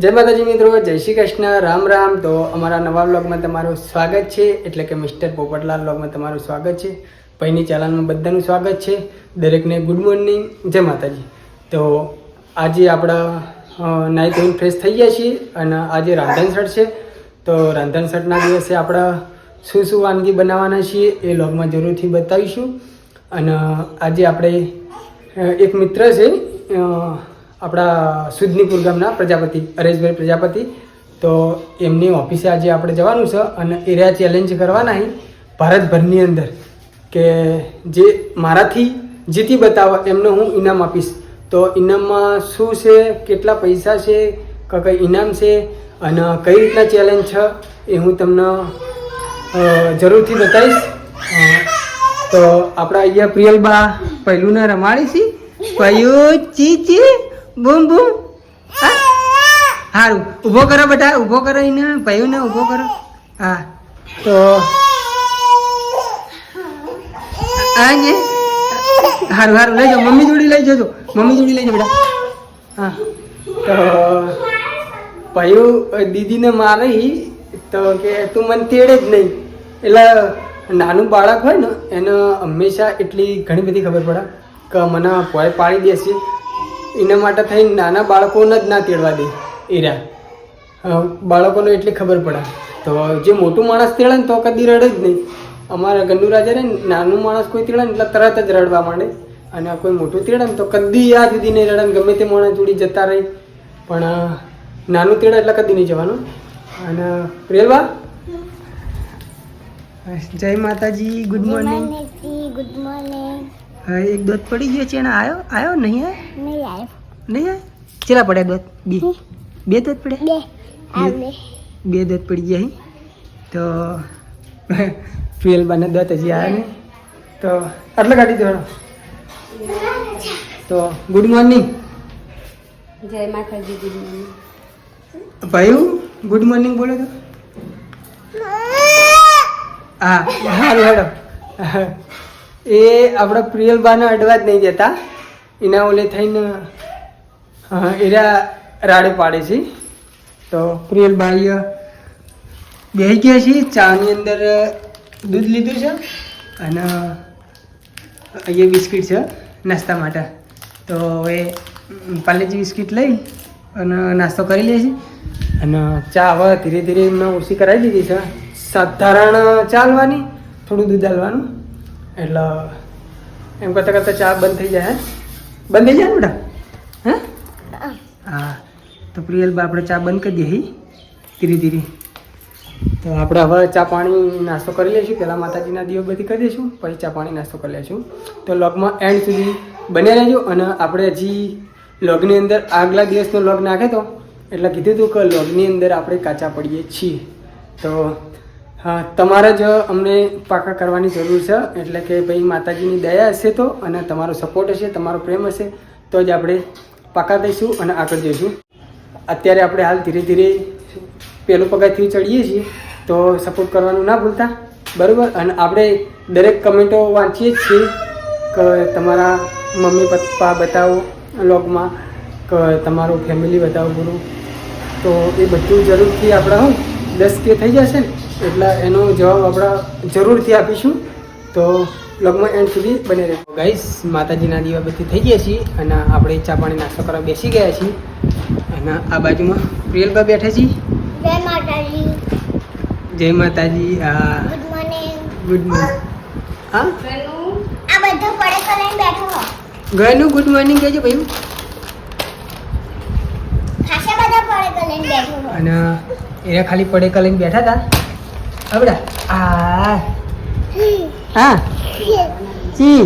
જય માતાજી મિત્રો, જય શ્રી કૃષ્ણ, રામ રામ. તો અમારા નવા વ્લોગમાં તમારું સ્વાગત છે, એટલે કે મિસ્ટર પોપટલાલ વ્લોગમાં તમારું સ્વાગત છે. ભાઈની ચેનલમાં બધાનું સ્વાગત છે. દરેકને ગુડ મોર્નિંગ, જય માતાજી. તો આજે આપણા નાઈ ધોઈને ફ્રેશ થઈ ગયા છીએ અને આજે રાંધણસઠ છે. તો રાંધણસઠના દિવસે આપણે શું શું વાનગી બનાવવાના છીએ એ વ્લોગમાં જરૂરથી બતાવીશું. અને આજે આપણે એક મિત્ર છે આપણા સુદનીપુર ગામના પ્રજાપતિ, હરેશભાઈ પ્રજાપતિ. તો એમની ઓફિસે આજે આપણે જવાનું છે અને એરિયા ચેલેન્જ કરવાના છે ભારતભરની અંદર, કે જે મારાથી જીતી બતાવો એમને હું ઇનામ આપીશ. તો ઇનામમાં શું છે, કેટલા પૈસા છે, કઈ ઇનામ છે અને કઈ રીતના ચેલેન્જ છે એ હું તમને જરૂરથી બતાવીશ. તો આપણા અહીંયા પ્રિયલબા પહેલું ને રમાડી છે. પયું ચી બૂમ બૂમ. સારું, ઊભો કરો બેટા, ઊભો કરો એને, પયું ને ઊભો કરો. હા, તો આજે સારું સારું લઈ જાઓ, મમ્મી જોડી લઈ જજો, મમ્મી જોડી લઈ જાઓ બેટા. હા, તો પયું દીદીને મારી તો કે તું મને તેડે જ નહીં. એટલે નાનું બાળક હોય ને એને હંમેશા એટલી ઘણી બધી ખબર પડે કે મને પોય પાડી દેશે. એના માટે થઈને નાના બાળકોને જ ના તેડવા દે. એરા બાળકોને એટલી ખબર પડે. તો જે મોટું માણસ તેડે ને તો કદી રડે જ નહીં. અમારા ગંડુ રાજા ને નાનું માણસ કોઈ તેડે ને એટલે તરત જ રડવા માંડે, અને કોઈ મોટું તેડે ને તો કદી આ સુધી નહીં રડે. ગમે તે માણસ જોડી જતા રહી, પણ નાનું તેડે એટલે કદી નહીં જવાનું. અને પ્રિયલબા, જય માતાજી, ગુડ મોર્નિંગ. Good morning. હા, એક દોત પડી ગયો છે એને આવ્યો નહીં? નહીં આવ્યો. નહીં ચેલા પડ્યા દોત? બે દોત પડ્યા? બે દોત પડી ગયા. તો પ્રિયલબાને દોત હજી આવ્યા નહીં, તો આટલા કાઢી દેવાનો. તો ગુડ મોર્નિંગ. જય માતાજી. Good morning. ભાઈ ગુડ મોર્નિંગ બોલો તો. હા સારું હેડો. એ આપણા પ્રિયલબાને અડવા જ નહીં દેતા. એના ઓલે થઈને એરા રાડે પાડે છે. તો પ્રિયલબાઈ બેસી ગયા છે. ચાની અંદર દૂધ લીધું છે અને અહીંયા બિસ્કિટ છે નાસ્તા માટે. તો હવે પાર્લેજી બિસ્કિટ લઈ અને નાસ્તો કરી લે છે. અને ચા હવે ધીરે ધીરે એમને ઓછી કરાવી દીધી છે. સાધારણ ચા હાલવાની, થોડું દૂધ હાલવાનું, એટલે એમ કરતાં કરતાં ચા બંધ થઈ જાય. બંધ થઈ જાય ને બેટા? હા, તો પ્રિયલબા આપણે ચા બંધ કરી દઈએ ધીરે ધીરે. તો આપણે હવે ચા પાણી નાસ્તો કરી લઈશું. પહેલાં માતાજીના દીવો બધી કરી દઈશું, પછી ચા પાણી નાસ્તો કરી લઈશું. તો લોગમાં એન્ડ સુધી બન્યા રહેજો. અને આપણે હજી લોગની અંદર આગલા દિવસનો લોગ નાખ્યો હતો, એટલે કીધું હતું કે લોગની અંદર આપણે કાચા પડીએ છીએ. તો હા, તમારે જ અમને પાકા કરવાની જરૂર છે. એટલે કે ભાઈ માતાજીની દયા હશે તો, અને તમારો સપોર્ટ હશે, તમારો પ્રેમ હશે તો જ આપણે પાકા દઈશું અને આગળ જઈશું. અત્યારે આપણે હાલ ધીરે ધીરે પહેલું પગથિયું ચડીએ છીએ, તો સપોર્ટ કરવાનું ના ભૂલતા, બરાબર. અને આપણે દરેક કમેન્ટો વાંચીએ જ છીએ કે તમારા મમ્મી પપ્પા બતાવો વ્લોગમાં, કે તમારું ફેમિલી બતાવો પૂરું. તો એ બધું જરૂરથી આપણે 10K થઈ જશે ને એટલે એનો જવાબ આપણે જરૂરથી આપીશું. તો વ્લોગમાં એન્ડ સુધી બને રહે. ગાઈસ, માતાજીના દીવા બધી થઈ ગયા છીએ અને આપણે ચા પાણી નાસ્તો કરવા બેસી ગયા છીએ. અને આ બાજુમાં પ્રિયલબા બેઠા છીએ. જય માતાજી. જય માતાજી. Good morning. Good morning. હા, આ બધું પડે કરીને બેઠો હો. ગયેલું ગુડ મોર્નિંગ કહેજો ભાઈ. ખાસા બધા પડે કરીને બેઠો હો. અને એના ખાલી પડેકા લઈને બેઠા હતા. આવડા હા ચી.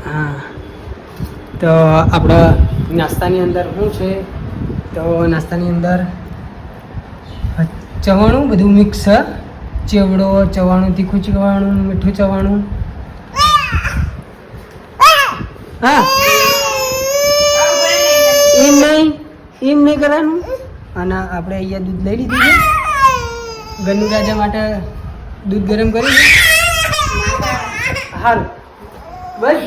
હા, તો આપણા નાસ્તાની અંદર શું છે? તો નાસ્તાની અંદર ચવાણું બધું મિક્સ છે. ચેવડો, ચવાણું, તીખું ચવાણું, મીઠું ચવાણું. હા, એમ નહીં કરવાનું. અને આપણે અહીંયા દૂધ લઈ લીધું છે. ગન્નુ રાજા માટે દૂધ ગરમ કરી. સારું બસ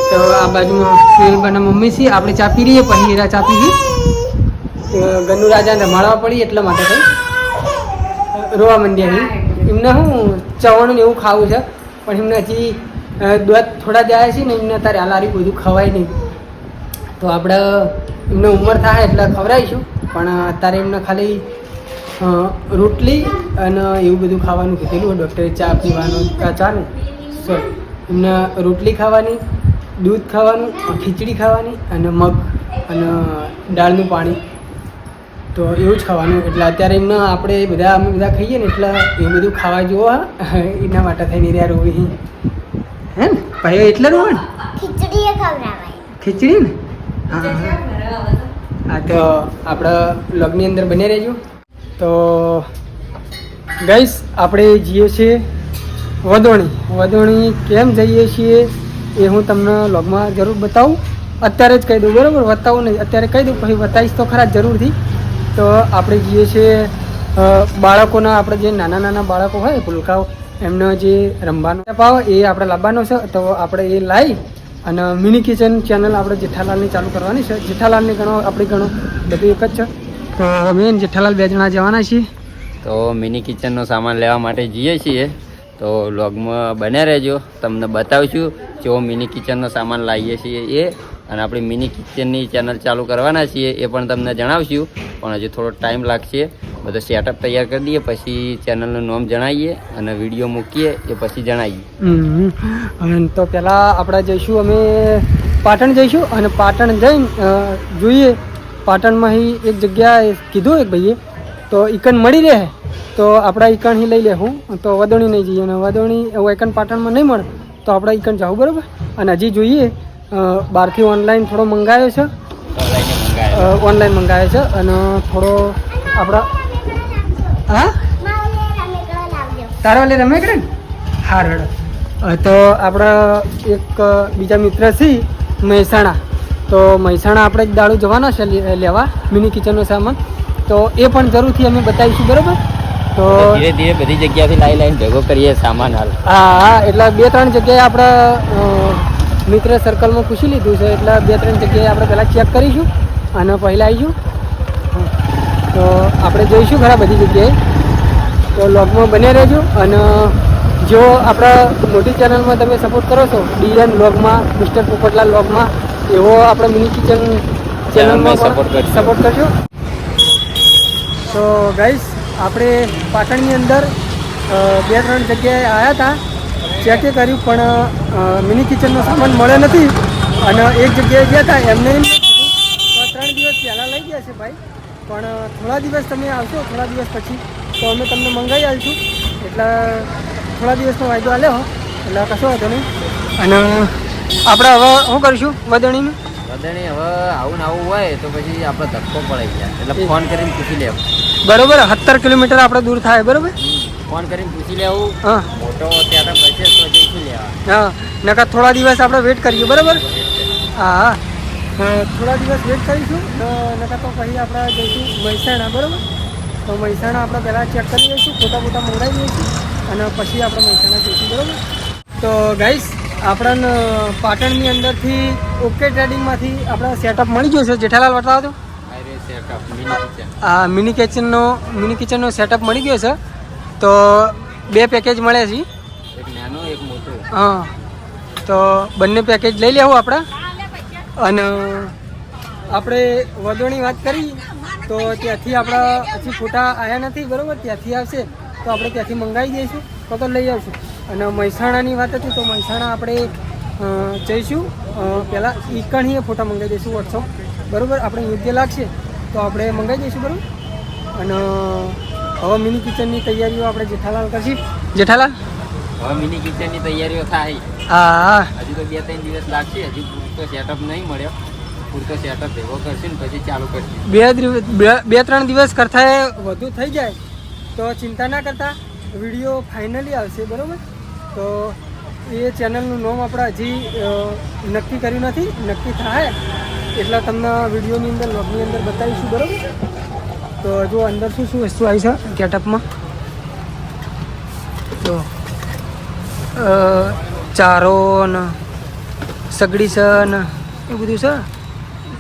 તો આ બાજુમાં પ્રિયલબાના મમ્મી છે, આપણે ચા પી રહીએ, પછી એરા ચા પી ગનુ રાજાને રમાડવા પડી એટલા માટે થઈ રોવા માંડ્યા છે. એમને શું ચવાણું ને એવું ખાવું છે, પણ એમને હજી દૂધ થોડા જાય છે ને, એમને અત્યારે હાલારી બધું ખવાય નહીં. તો આપણે એમને ઉંમર થાય એટલે ખવડાવીશું, પણ અત્યારે એમને ખાલી રોટલી અને એવું બધું ખાવાનું કીધેલું ડૉક્ટરે. ચા પીવાનું ચા ને સોરી, એમને રોટલી ખાવાની, દૂધ ખાવાનું, ખીચડી ખાવાની અને મગ અને દાળનું પાણી, તો એવું જ ખાવાનું. એટલે અત્યારે એમને આપણે અમે બધા ખાઈએ ને એટલે એવું બધું ખાવા જુઓ, એના માટે થઈને રહ્યા રોવી હે ને ભાઈ, એટલે રોવે ને ખીચડી એ ખવડાવાય. ખીચડી ને. હા હા, તો આપણે વ્લોગની અંદર બને રહેજો. તો ગાઈસ આપણે જઈએ છીએ વદોણી. કેમ જઈએ છીએ એ હું તમને વ્લોગમાં જરૂર બતાવું. અત્યારે જ કહી દઉં, બરાબર? બતાવું નહીં, અત્યારે કહી દઉં, પછી બતાવીશ તો ખરા જરૂરથી. તો આપણે જઈએ છીએ બાળકોના, આપણે જે નાના નાના બાળકો હોય ભૂલકાઓ, એમને જે રમવાનો આવે એ આપણે લાવવાનો છે. તો આપણે એ લાવી અને મિની કિચન ચેનલ આપણે જેઠાલાલની ચાલુ કરવાની છે. જેઠાલાલની બધું એક જ છે. તો અમે જેઠાલાલ 2 જણા જવાના છીએ. તો મિની કિચનનો સામાન લેવા માટે જઈએ છીએ. તો વ્લોગમાં બન્યા રહેજો, તમને બતાવીશું જેવો મિની કિચનનો સામાન લાવીએ છીએ એ, અને આપણી મિની કિચનની ચેનલ ચાલુ કરવાના છીએ એ પણ તમને જણાવશું. પણ હજુ થોડો ટાઈમ લાગશે. બધો સેટઅપ તૈયાર કરી દઈએ, પછી ચેનલનું નામ જણાવીએ અને વિડીયો મૂકીએ એ પછી જણાવીએ. તો પહેલાં આપણે જઈશું, અમે પાટણ જઈશું અને પાટણ જઈને જોઈએ. પાટણમાં એક જગ્યાએ કીધું એક ભાઈએ, તો ઈકન મળી રહે તો આપણે ઈકણ લઈ લેવું. તો વદોણી નહીં જઈએ, અને વદોણી ઈકન પાટણમાં નહીં મળે તો આપણે ઈકન જવું, બરાબર? અને હજી જોઈએ બહારથી ઓનલાઈન થોડો મંગાવ્યો છે, ઓનલાઈન મંગાવ્યો છે અને થોડો આપણા હા તારા વાલે રમેકડે ને હાર હેડો. તો આપણા એક બીજા મિત્ર છે મહેસાણા, તો મહેસાણા આપણે એક દાડો જવાના છે લેવા મિની કિચનનો સામાન. તો એ પણ જરૂરથી અમે બતાવીશું, બરાબર? તો ધીરે ધીરે બધી જગ્યાથી લાઈને ભેગો કરીએ સામાન હાલ. હા, એટલે 2-3 જગ્યાએ આપણે મિત્ર સર્કલમાં પૂછી લીધું છે, એટલે 2-3 જગ્યાએ આપણે પહેલાં ચેક કરીશું અને પહેલાં આવીશું. તો આપણે જોઈશું ખરા બધી જગ્યાએ. તો વ્લોગમાં બને રહેજો. અને જો આપણા મોટી ચેનલમાં તમે સપોર્ટ કરો છો, ડીએન વ્લોગમાં, મિસ્ટર પોપટલાલ વ્લોગમાં, એવો આપણે મિની કિચન ચેનલમાં સપોર્ટ કરજો. તો ગાઈસ આપણે પાટણની અંદર 2-3 જગ્યાએ આવ્યા હતા, ચેકે કર્યું, પણ મિની કિચનનો સામાન મળે નથી. અને એક જગ્યાએ ગયા હતા, એમને એમ કીધું 3 દિવસ પહેલાં લઈ ગયા છે ભાઈ, પણ થોડા દિવસ તમે આવશો, થોડા દિવસ પછી તો અમે તમને મંગાવી આવીશું. એટલે થોડા દિવસનો વાયદો આલ્યો, એટલે કશો વાંધો નહીં. અને આપણે હવે શું કરીશું વદણીનું? વદણી હવે આવું ને આવું હોય તો પછી આપણે ધક્કો પડી જાય, એટલે ફોન કરીને પૂછી લેવું. બરોબર, 17 કિલોમીટર આપણે દૂર થાય, બરોબર? ફોન કરીને પૂછી લેવું. હા, મોટો સેટઅપ હશે તો જઈશું લેવા. હા, નકર થોડા દિવસ આપણે વેટ કરીએ, બરાબર? હા, થોડા દિવસ વેટ કરીશું. નકર તો પછી આપણે જઈશું મહેસાણા, બરાબર? તો મહેસાણા આપણે પહેલાં ચેક કરી લઈશું, ફોટા મંગાવી લઈશું અને પછી આપણે મહેસાણા જઈશું, બરાબર? તો ગાઈસ આપણને પાટણની અંદરથી ઓકે ટ્રેડિંગમાંથી આપણે સેટઅપ મળી ગયો છે. જેઠાલાલ બતાવો તો. હા, મિની કિચનનો સેટઅપ મળી ગયો છે. તો 2 પેકેજ મળે છે, એક નાનું એક મોટું. હા, તો બંને પેકેજ લઈ લેવું આપણે. અને આપણે વદોણી વાત કરી તો ત્યાંથી આપણા હજી ફોટા આવ્યા નથી, બરાબર? ત્યાંથી આવશે તો આપણે ત્યાંથી મંગાવી દઈશું, તો લઈ આવશું. અને મહેસાણાની વાત હતી તો મહેસાણા આપણે જઈશું, પહેલાં ઈકણીએ ફોટા મંગાવી દઈશું વોટ્સઅપ, બરાબર? આપણે યોગ્ય લાગશે તો આપણે મંગાવી દઈશું, બરાબર? અને હવે મિની કિચનની તૈયારીઓ આપણે જેઠાલાલ કરશું. જેઠાલાલ, હવે મિની કિચનની તૈયારીઓ થાય. હા, હજુ તો 2-3 દિવસ લાગશે, હજુ પૂરતો સેટઅપ નહીં મળ્યો. પૂરતો સેટઅપ ભેગો કરશે ને પછી ચાલુ કરશે. 2-3 દિવસ કરતાં વધુ થઈ જાય તો ચિંતા ના કરતા, વિડીયો ફાઇનલી આવશે, બરાબર? તો એ ચેનલનું નામ આપણે હજી નક્કી કર્યું નથી, નક્કી થાય એટલે તમને વિડીયોની અંદર વ્લોગની અંદર બતાવીશું, બરાબર? તો જો અંદર શું વસ્તુ આવી છે ગેટઅપમાં, તો ચારો ને સગડી છે ને એ બધું છે.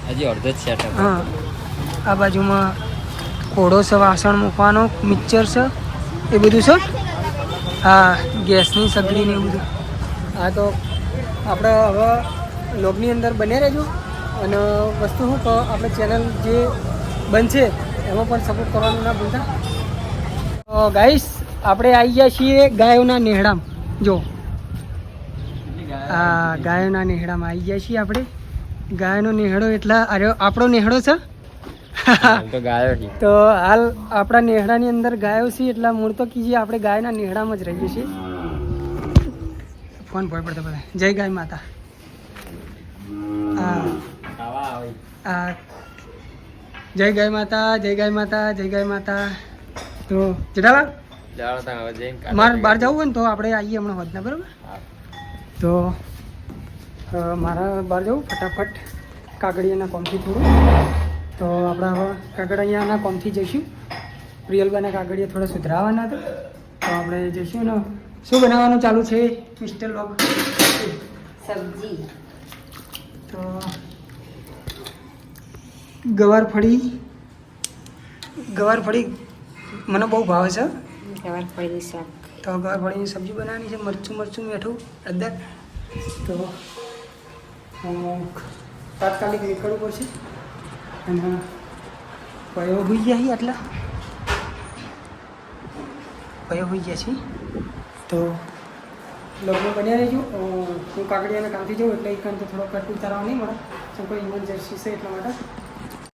હજી અડધો જ સેટઅપ. હા આ બાજુમાં ઘોડો છે, વાસણ મૂકવાનો, મિક્સર છે એ બધું છે. હા ગેસની સગડી ને એવું બધું. હા તો આપણે હવે લોગની અંદર બને રહેજો અને વસ્તુ શું કહો આપણે ચેનલ જે બનશે એમાં પણ સપોર્ટ કરવાનું ના ભૂલતા. તો ગાઈસ આપણે આવી ગયા છીએ ગાયોના નેહડામાં. જો આ ગાયોના નેહડામાં આવી ગયા છીએ આપણે. ગાયનો નેહડો એટલે અરે આપણો નેહડો છે. તો ગાયો છે. તો હાલ આપણા નેહડાની અંદર ગાયો છે એટલે મૂળ તો કીજીએ આપણે ગાયના નેહડામાં જ રહીએ છીએ. ફોન ભોય પડતો બધા. જય ગાય માતા. આ જય ગાય માતા, જય ગાય માતા, જય ગાય માતા. તો જેઠાલાલ મારે બહાર જવું હોય ને તો આપણે આવીએ હમણાં વધના બરાબર. તો મારા બહાર જવું ફટાફટ કાગળિયાના કોમથી થોડું. તો આપણે હવે કાગળિયાના કોમથી જઈશું. પ્રિયલબાના કાગળિયા થોડા સુધરાવાના હતા તો આપણે જઈશું ને. શું બનાવવાનું ચાલુ છે મિસ્ટર લોગ? સબ્જી. તો ગવારફળી મને બહુ ભાવે છે. ગવારફળીનું શાક. તો ગવારફળીની સબ્જી બનાવવાની છે. મરચું મીઠું હળદર. તો તાત્કાલિક નીકળવું પડશે. અને પયો હોઈ ગયા છીએ આટલા પયો હોઈ ગયા છે. તો લગ્ન બન્યા રહેજો. હું કાગડિયાના કામથી જાઉં એટલે એ કામ તો થોડો કટ ઉતારવા નહીં મળે. તો કોઈ ઇમરજન્સી છે એટલા માટે